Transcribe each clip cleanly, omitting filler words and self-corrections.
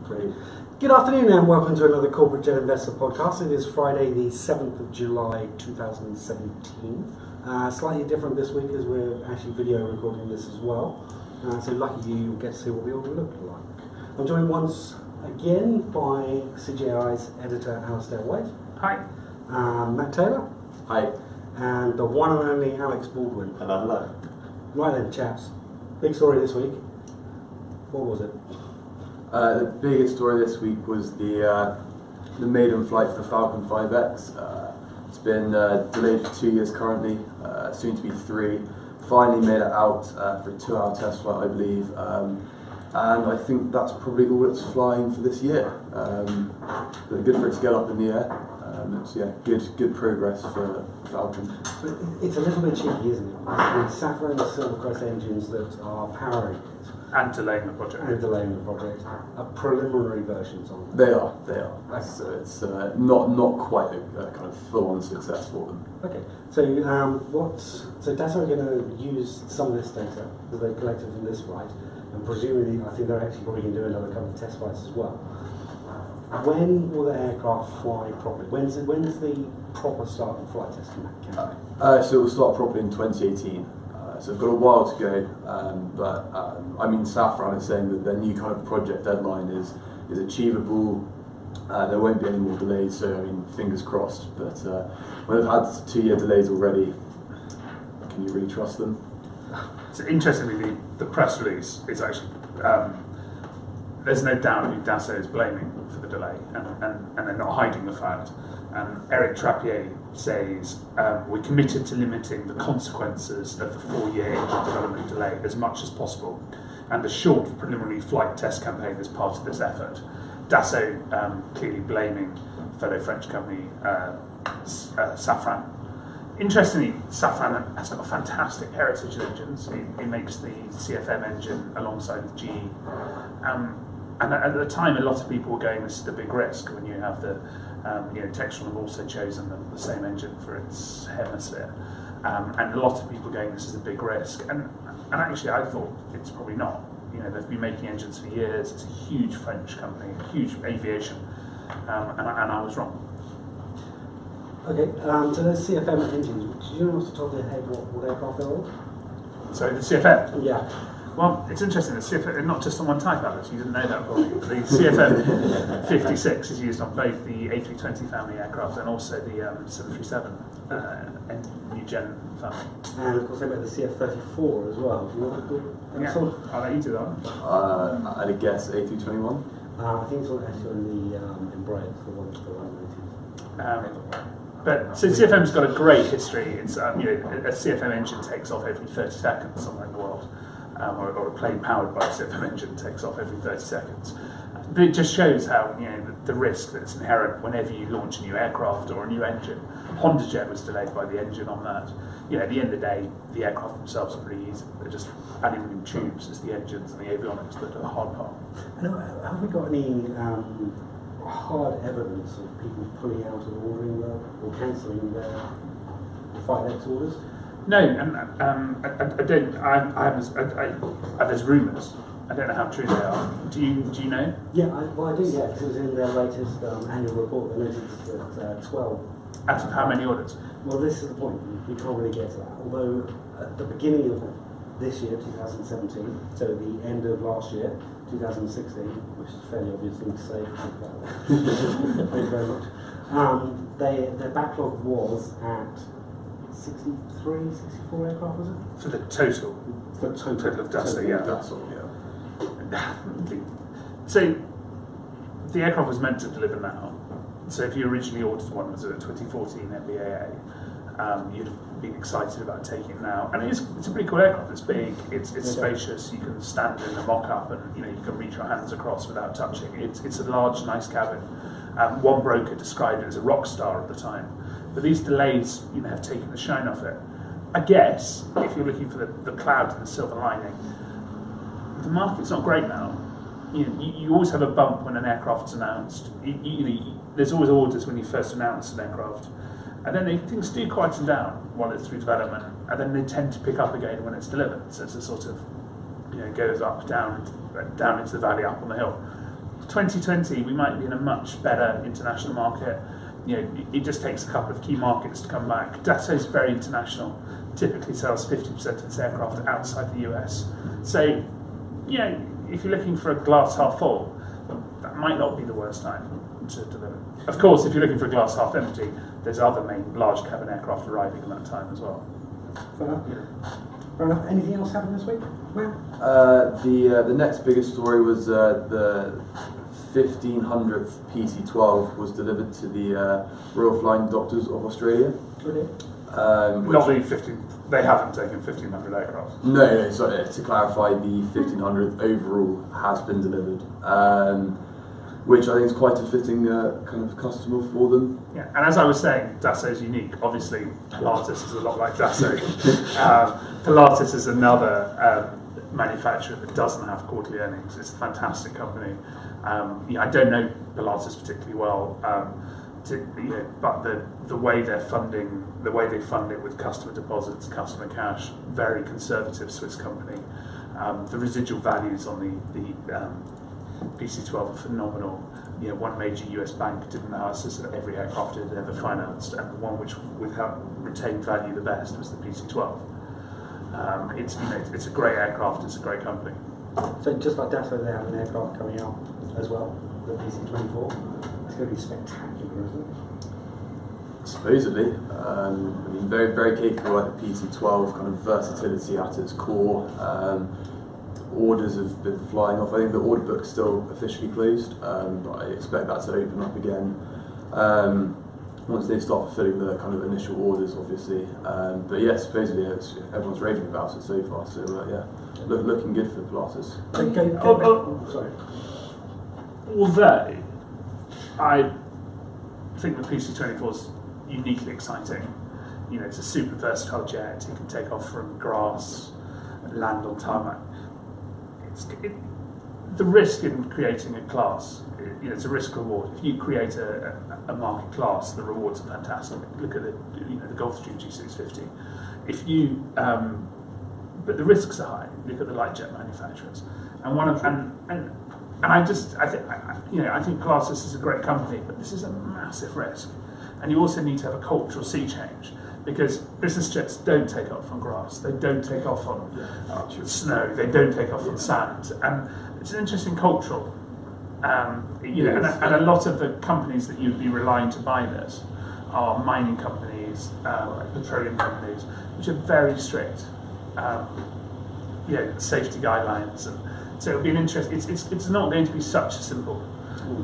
Brilliant. Good afternoon and welcome to another Corporate Jet Investor podcast. It is Friday the 7th of July 2017. Slightly different this week as we're actually video recording this as well. So lucky you get to see what we all look like. I'm joined once again by CGI's editor Alistair White. Hi. Matt Taylor. Hi. And the one and only Alex Baldwin. Hello. Right then, chaps. Big story this week. What was it? The biggest story this week was the maiden flight for the Falcon 5X. It's been delayed for 2 years currently, soon to be 3. Finally made it out for a 2-hour test flight, I believe. And I think that's probably all it's flying for this year. Good for it to get up in the air. It's good progress for Falcon. But it's a little bit cheeky, isn't it? The Safran and Silvercrest engines that are powering it And delaying the project. are preliminary versions of it. They are. So it's not quite a kind of full-on success for them. Okay, so so Dassault are going to use some of this data that they collected from this flight, and presumably, I think they're actually probably going to do another couple of test flights as well. When will the aircraft fly properly? When's the proper start of flight testing campaign? So it will start properly in 2018. So we've got a while to go, but Safran is saying that their new kind of project deadline is achievable. There won't be any more delays, so fingers crossed. But when they've had 2-year delays already, can you really trust them? So interestingly, the press release is actually there's no doubt who Dassault is blaming for the delay, and they're not hiding the fact. Eric Trappier says, we're committed to limiting the consequences of the 4-year engine development delay as much as possible, and a short preliminary flight test campaign is part of this effort. Dassault clearly blaming fellow French company Safran. Interestingly, Safran has got fantastic heritage of engines. He makes the CFM engine alongside with GE. And at the time, a lot of people were going, this is the big risk when you have the, Textron have also chosen the same engine for its hemisphere. And a lot of people going, this is a big risk. And actually, I thought it's probably not. They've been making engines for years. It's a huge French company, huge aviation. And I was wrong. Okay, so those CFM engines, do you know off the top of your head what aircraft they're on? So the CFM? Yeah. Well, it's interesting, the CFM, not just on one type, Alex, you didn't know that probably. The CFM 56 is used on both the A320 family aircraft and also the 737 new gen family. And of course, they make the CF-34 as well. Do you know what Yeah, I'll let you do that one. I'd guess A321. I think it's actually on the Embraer, the one. But so CFM's got a great history. It's a CFM engine takes off every 30 seconds somewhere in the world, or a plane powered by a CFM engine takes off every 30 seconds. But it just shows how the risk that's inherent whenever you launch a new aircraft or a new engine. HondaJet was delayed by the engine on that. At the end of the day, the aircraft themselves are pretty easy. They're just aluminium tubes. It's the engines and the avionics that are the hard part. And have we got any hard evidence of people pulling out and ordering or cancelling their 5X orders? No, and I don't. There's rumours. I don't know how true they are. Do you know? Yeah, I do. Yeah, because it was in their latest annual report. They noted that 12 out of how many orders? Well, this is the point. We can't really get to that. Although at the beginning of this year, 2017, so at the end of last year, 2016, which is a fairly obvious thing to say. Thank you very much. Their backlog was at 63, 64 aircraft, was it? For the total? For total of Dassault, yeah. Dassault, yeah. So, the aircraft was meant to deliver now. So if you originally ordered one, was it a 2014 MBAA, you'd have been excited about taking it now. And it's a pretty cool aircraft. It's big, it's spacious. You can stand in the mock-up, and you can reach your hands across without touching. It's a large, nice cabin. One broker described it as a rock star at the time. But these delays, have taken the shine off it. I guess if you're looking for the cloud and the silver lining, the market's not great now. You always have a bump when an aircraft's announced. There's always orders when you first announce an aircraft, and then things do quieten down while it's through development, and then they tend to pick up again when it's delivered. So it's a sort of, goes up, down into the valley, up on the hill. 2020 we might be in a much better international market. You know, it just takes a couple of key markets to come back. Dassault is very international. Typically sells 50% of its aircraft outside the US. So, you know, if you're looking for a glass half full, that might not be the worst time to deliver. Of course, if you're looking for a glass half empty, there's other main large cabin aircraft arriving at that time as well. Fair enough. Fair enough. Anything else happened this week? The next biggest story was the 1500th PC-12 was delivered to the Royal Flying Doctors of Australia. Brilliant. Not the 15. They haven't taken 1,500 aircraft. No, sorry, to clarify, the 1500th overall has been delivered, which I think is quite a fitting kind of customer for them. Yeah, and as I was saying, Dassault is unique. Obviously, Pilatus is a lot like Dassault. Pilatus is another manufacturer that doesn't have quarterly earnings. It's a fantastic company. I don't know Pilatus particularly well, but the way they're funding, the way they fund it with customer deposits, customer cash, very conservative Swiss company. The residual values on the PC-12 are phenomenal. One major US bank did an analysis of every aircraft it had ever financed, and the one which retained value the best was the PC-12. It's a great aircraft. It's a great company. So just like Dassault, they have an aircraft coming out as well, the PC-24. It's going to be spectacular, isn't it? Supposedly, very very capable like the PC-12, kind of versatility at its core. Orders have been flying off. I think the order book's still officially closed, but I expect that to open up again once they start fulfilling the kind of initial orders, obviously. But yeah, supposedly everyone's raving about it so far. So looking good for Pilatus. Sorry. Although I think the PC-24 is uniquely exciting. It's a super versatile jet. It can take off from grass and land on tarmac. The risk in creating a class, it's a risk reward. If you create a market class, the rewards are fantastic. Look at the Gulfstream G650. If you, but the risks are high. Look at the light jet manufacturers, and I think Pilatus is a great company, but this is a massive risk, and you also need to have a cultural sea change. Because business jets don't take off on grass, they don't take off on snow, they don't take off on sand, and it's an interesting cultural. And a lot of the companies that you'd be relying to buy this are mining companies, petroleum companies, which are very strict, safety guidelines, and so it'll be an interest. It's not going to be such a simple.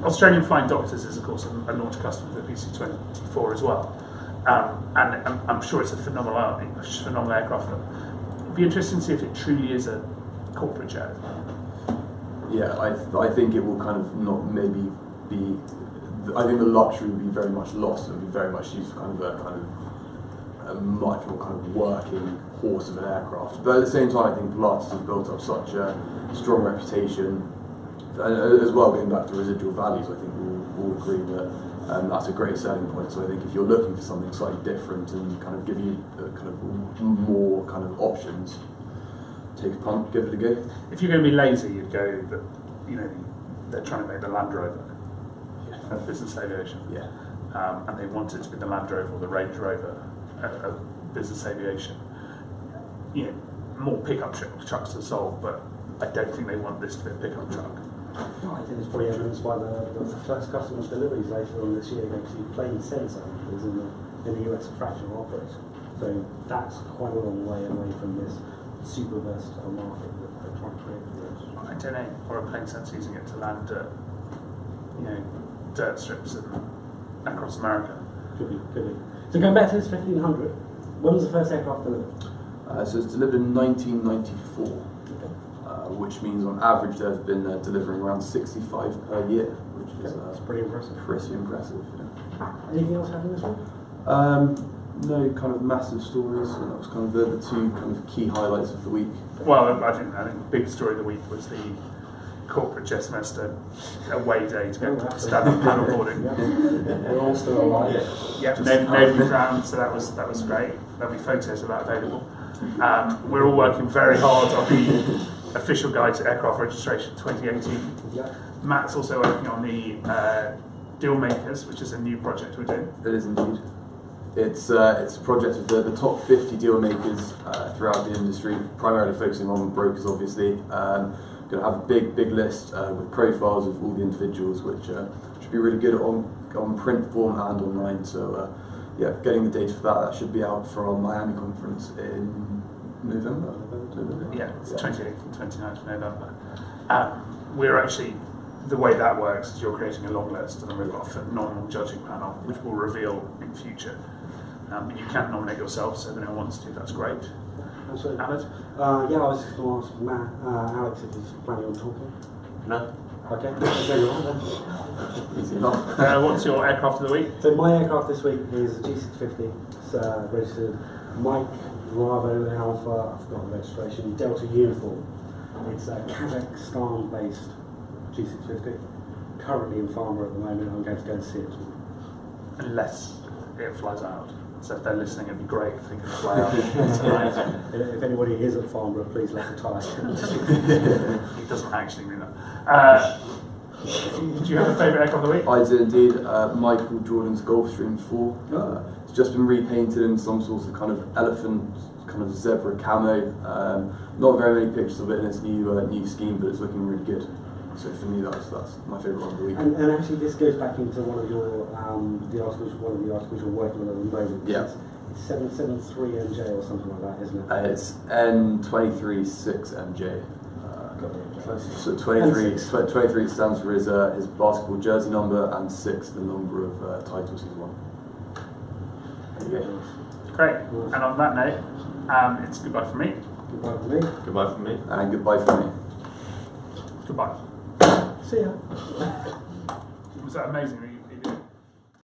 Australian Flying Doctors is of course a launch customer for the PC-24 as well. And I'm sure it's a phenomenal aircraft. It'd be interesting to see if it truly is a corporate jet. Yeah, I think it will kind of not maybe be. I think the luxury would be very much lost. It would be very much used for a much more kind of working horse of an aircraft. But at the same time, I think Pilatus has built up such a strong reputation, and as well, going back to residual values, I think we'll all agree that. That's a great selling point. So I think if you're looking for something slightly different and kind of give you kind of more kind of options, take a punt, give it a go. If you're going to be lazy, you'd go that they're trying to make the Land Rover of business aviation. Yeah. And they want it to be the Land Rover or the Range Rover of business aviation. More pickup trucks are sold, but I don't think they want this to be a pickup truck. No, I think it's probably evidenced by the first customer deliveries later on this year going to plain sensors in the US fractional operation. So that's quite a long way away from this super versatile market that they're trying to create for us. I don't know, or a plane sense using it to land dirt strips across America. Could be. So going back to this 1500, when was the first aircraft delivered? So it's delivered in 1994. Which means on average they've been delivering around 65 per year, which is that's pretty impressive. Yeah. Anything else happening this week? No kind of massive stories, and that was kind of the two kind of key highlights of the week. Well, I think the big story of the week was the corporate jet semester away day to go stand-up paddleboarding. We're all still alive. Yeah, nobody drowned, so that was great. There'll be photos of that available. We're all working very hard on the official guide to aircraft registration 2018. Matt's also working on the Deal Makers, which is a new project we're doing. It is indeed. It's a project of the top 50 deal makers throughout the industry, primarily focusing on brokers, obviously. Going to have a big list with profiles of all the individuals, which should be really good on print form and online. So yeah, getting the data for that should be out for our Miami conference in November. Yeah, it's 28th and 29th of November. We're actually, the way that works is you're creating a long list, and then we've got a phenomenal judging panel, which we'll reveal in future. You can nominate yourself, so if anyone wants to, that's great. Absolutely. Alex? Yeah, I was just going to ask Matt, Alex if he's planning on talking. No. Okay, there you are then. Easy enough. What's your aircraft of the week? So my aircraft this week is a G650. It's registered Mike Bravo Alpha, I forgot the registration, Delta Uniform. It's a Kazakhstan-based G650. Currently in Farnborough at the moment. I'm going to go and see it. Unless it flies out. So if they're listening, it'd be great if they could fly out tonight. If anybody is at Farnborough, please let the tyres He doesn't actually mean that. Do you have a favourite aircraft of the week? I did indeed. Michael Jordan's Gulfstream 4. It's just been repainted in some sort of kind of elephant, kind of zebra camo. Not very many pictures of it in its new scheme, but it's looking really good. So for me, that's my favourite one of the week. And actually, this goes back into one of your one of the articles you're working on at the moment. Yeah. It's 773MJ or something like that, isn't it? It's N236MJ. So 23 stands for his basketball jersey number, and 6 the number of titles he's won. There you go. Great. And on that note, it's goodbye from me. Goodbye from me. Goodbye from me. And goodbye from me. Goodbye. See ya. Was that amazing?